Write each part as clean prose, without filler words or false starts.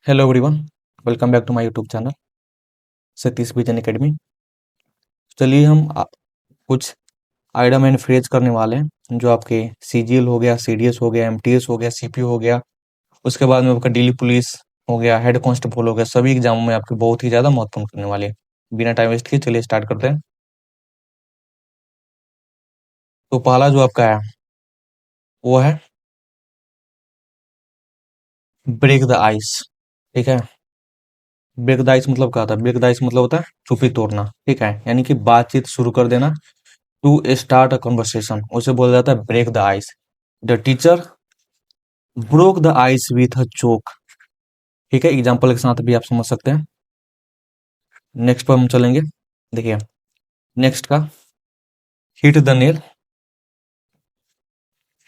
Hello everyone. Welcome back to my YouTube channel Satish Vision Academy. चलिए हम कुछ item and phrase करने वाले हैं जो आपके सीजीएल हो गया, सीडीएस हो गया, एमटीएस हो गया, सीपीयू हो गया, उसके बाद में आपका दिल्ली पुलिस हो गया, हेड कांस्टेबल हो गया, सभी एग्जामों में आपके बहुत ही ज़्यादा महत्वपूर्ण करने वाले हैं। बिना टाइम वेस्ट किए चलिए स्टार्ट करते हैं। तो पहला जो आपका है वो है ब्रेक द आइस। ठीक है, ब्रेक द आइस मतलब क्या होता है? ब्रेक द आइस मतलब होता है चुप्पी तोड़ना। ठीक है, यानी कि बातचीत शुरू कर देना। टू स्टार्ट अ कन्वर्सेशन उसे बोला जाता है break the ice. The teacher broke the ice with a joke. ठीक है, एग्जाम्पल के साथ भी आप समझ सकते हैं। नेक्स्ट पर हम चलेंगे। देखिए नेक्स्ट का hit the nail,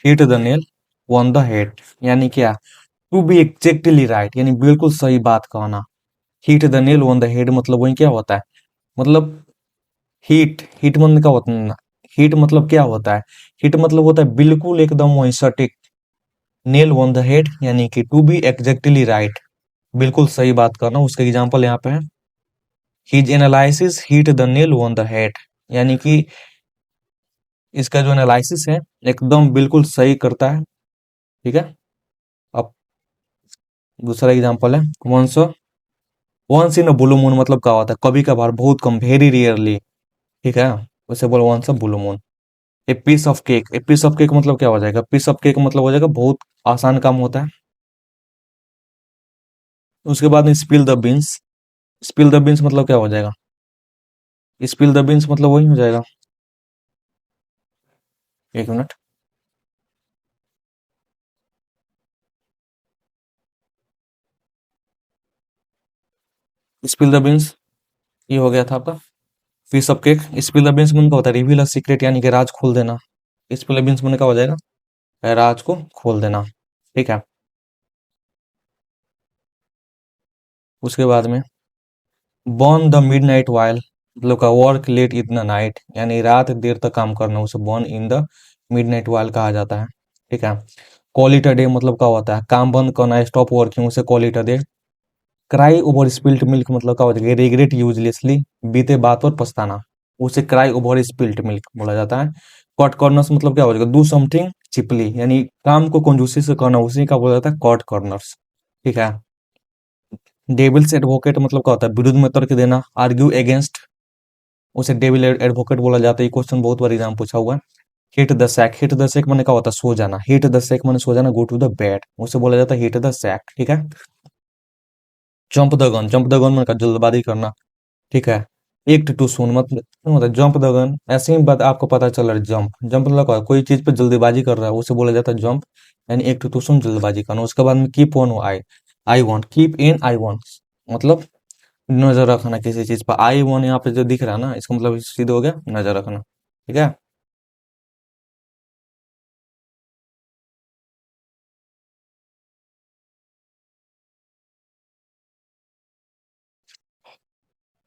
hit the nail on the head, यानी क्या? टू बी एग्जैक्टली राइट, यानी बिल्कुल सही बात कहना। Hit the nail on the head मतलब वही क्या होता है? मतलब हिट, हिट मतलब क्या होता है? हिट मतलब क्या होता है? हिट मतलब होता है बिल्कुल एकदम वही सटीक। नेल ऑन द हेड यानी कि टू बी एग्जैक्टली राइट, बिल्कुल सही बात करना। उसका एग्जांपल यहाँ पे है his analysis hit the nail on the head, यानी कि इसका जो एनालिसिस है एकदम बिल्कुल सही करता है। ठीक है, अब दूसरा एग्जांपल है once in a blue moon मतलब क्या होता है? कभी कभार, बहुत कम, वेरी रेयरली। ठीक है, उसे बोलो once a blue moon. A piece of cake, a piece of cake मतलब क्या हो जाएगा? पीस ऑफ केक मतलब हो जाएगा बहुत आसान काम होता है। उसके बाद में spill the beans, spill the beans मतलब क्या हो जाएगा? स्पिल द बीन्स मतलब वही हो जाएगा। एक मिनट, स्पिल द बीन्स ये हो गया था आपका piece of cake. Spill the beans में क्या होता है? रिवील अ सीक्रेट, यानी कि राज खोल देना। स्पिल द बीन्स में क्या हो जाएगा? राज को खोल देना। ठीक है, उसके बाद में बर्न द मिडनाइट वाइल मतलब का work late in the night, यानी रात देर तक काम करना, उसे burn in the midnight oil कहा जाता है। ठीक है, कॉल इट अ डे मतलब क्या होता है? काम बंद करना, स्टॉप वर्किंग, उसे call it a day. Cry over spilt milk मतलब क्या होता है? रिग्रेट यूजलेसली, बीते बात पर पछताना, उसे क्राई ओवर स्पिल्ट मिल्क बोला जाता है। कॉट कॉर्नर्स मतलब क्या हो जाएगा? डू समथिंग चिपली, यानी काम को कंजूसी से करना, उसी का बोला जाता है कॉट कॉर्नर्स। ठीक है, डेविल्स एडवोकेट मतलब क्या होता है? विरुद्ध में तर्क देना, आर्ग्यू अगेंस्ट, उसे डेविल एडवोकेट बोला जाता है। ये क्वेश्चन बहुत बार एग्जाम पूछा हुआ है। Hit the sack, hit the sack मैंने क्या होता है? सो जाना। हिट द सैक मैंने सो जाना, गो टू द बेड, उसे बोला जाता है हिट द सैक। ठीक है, jump the gun, jump the gun मैंने कहा जल्दबाजी करना। ठीक है, एक्ट टू सून मतलब जंप द गन, ऐसे ही बात आपको पता चल रहा है जंप, जंप मतलब क्या? कोई चीज पे जल्दीबाजी कर रहा है, उसे बोला जाता है जंप, यानी एक्ट टू सून जल्दबाजी करना। उसके बाद में keep on I, I want, keep in I want मतलब नजर रखना किसी चीज पर। आई वन यहाँ पे जो दिख रहा है ना, इसका मतलब सीधे हो गया नजर रखना। ठीक है,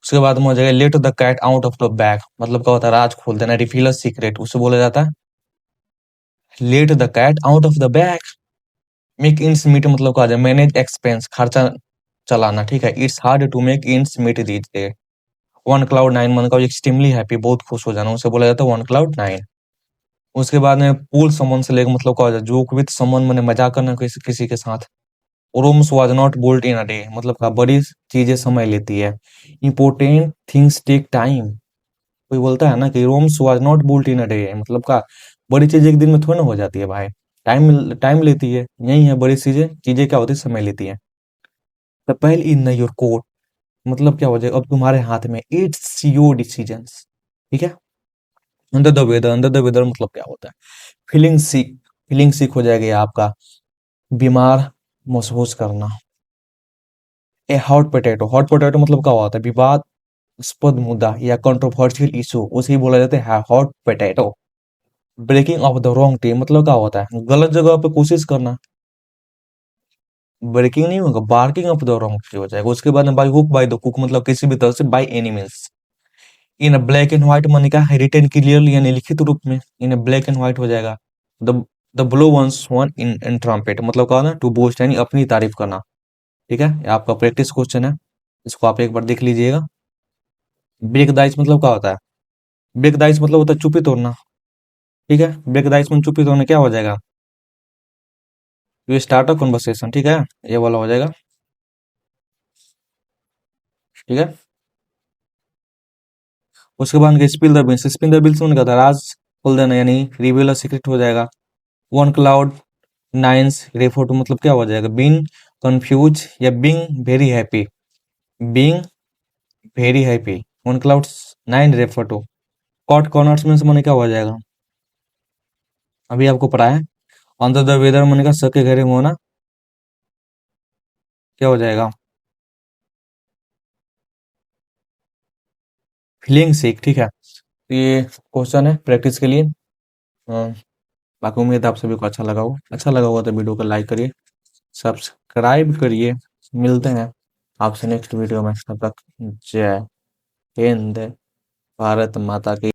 उसके बाद में हो जाएगा let the cat out of the bag मतलब क्या होता है? राज खोल देना, रिफिल अ सीक्रेट, उसे बोला जाता है let the cat out of the bag. Make ends meet मतलब क्या? मैनेज एक्सपेंस, खर्चा चलाना। ठीक है, it's hard to make ends meet these day. On cloud nine मतलब एक्सट्रीमली हैप्पी, बहुत खुश हो जाना, उसे बोला जाता है वन क्लाउड नाइन। उसके बाद में पुल समन से लेकर मतलब क्या हो जाए? जोक विद समन मैंने मजाक करना किसी किसी के साथ। Rome's was not built in a day मतलब का बड़ी चीजें समय लेती है। इम्पोर्टेंट थिंग्स टेक टाइम, कोई बोलता है ना कि Rome's was not built in a day मतलब का बड़ी चीज एक दिन में थोड़ी ना हो जाती है भाई, टाइम टाइम लेती है। यही है, बड़ी चीजें चीजें क्या होती है? समय लेती है। The pale in your court मतलब क्या हो जाएगा? अब तुम्हारे हाथ में, इट्स योर डिसीजंस। ठीक है, under the weather, under the weather मतलब क्या होता है? फीलिंग सिक, फीलिंग सिक हो जाएगा ये आपका बीमार महसूस करना। ए हॉट पोटैटो मतलब क्या होता है? विवादास्पद मुद्दा या कंट्रोवर्शियल इशू, उसे ही बोला जाता है hot potato. Barking up the wrong tree मतलब क्या होता है? गलत जगह पे कोशिश करना। ब्रेकिंग नहीं होगा, barking of the wrong tree हो जाएगा। उसके बाद में by hook by the cook मतलब किसी भी तरह से, by any means. In black and white माने का रिटेन क्लियरली यानी लिखित रूप में, इन ब्लैक एंड व्हाइट हो जाएगा। The the blow one's own in in trumpet मतलब क्या ना? टू बोस्ट यानी अपनी तारीफ करना। ठीक है, ये आपका प्रैक्टिस क्वेश्चन है, इसको आप एक बार देख लीजिएगा। ब्रेक द आइस मतलब क्या होता है? ब्रेक द आइस मतलब होता है चुप्पी तोड़ना। ठीक है, ब्रेक द आइस में चुप्पी तोड़ना क्या हो जाएगा? You start a conversation. ठीक है, ये वाला हो जाएगा। ठीक है, उसके बाद spill the beans. Spill the beans में क्या था? राज खोल देना, यानी रिवील अ सीक्रेट हो जाएगा। On cloud nines refer to मतलब क्या हो जाएगा? बीइंग कंफ्यूज या being very happy. Being very happy. On cloud nine refer to. Cut corners में से मैंने क्या हो जाएगा? अभी आपको पढ़ा है। अंडर द वेदर मैंने कहा सके घेरे में होना, क्या हो जाएगा? फीलिंग सिक। ठीक है, तो ये क्वेश्चन है प्रैक्टिस के लिए। अ, बाकी उम्मीद है आप सभी को अच्छा लगा हो। अच्छा लगा होगा तो वीडियो को लाइक करिए, सब्सक्राइब करिए। मिलते हैं आपसे नेक्स्ट वीडियो में। तब तक जय हिंद, भारत माता की।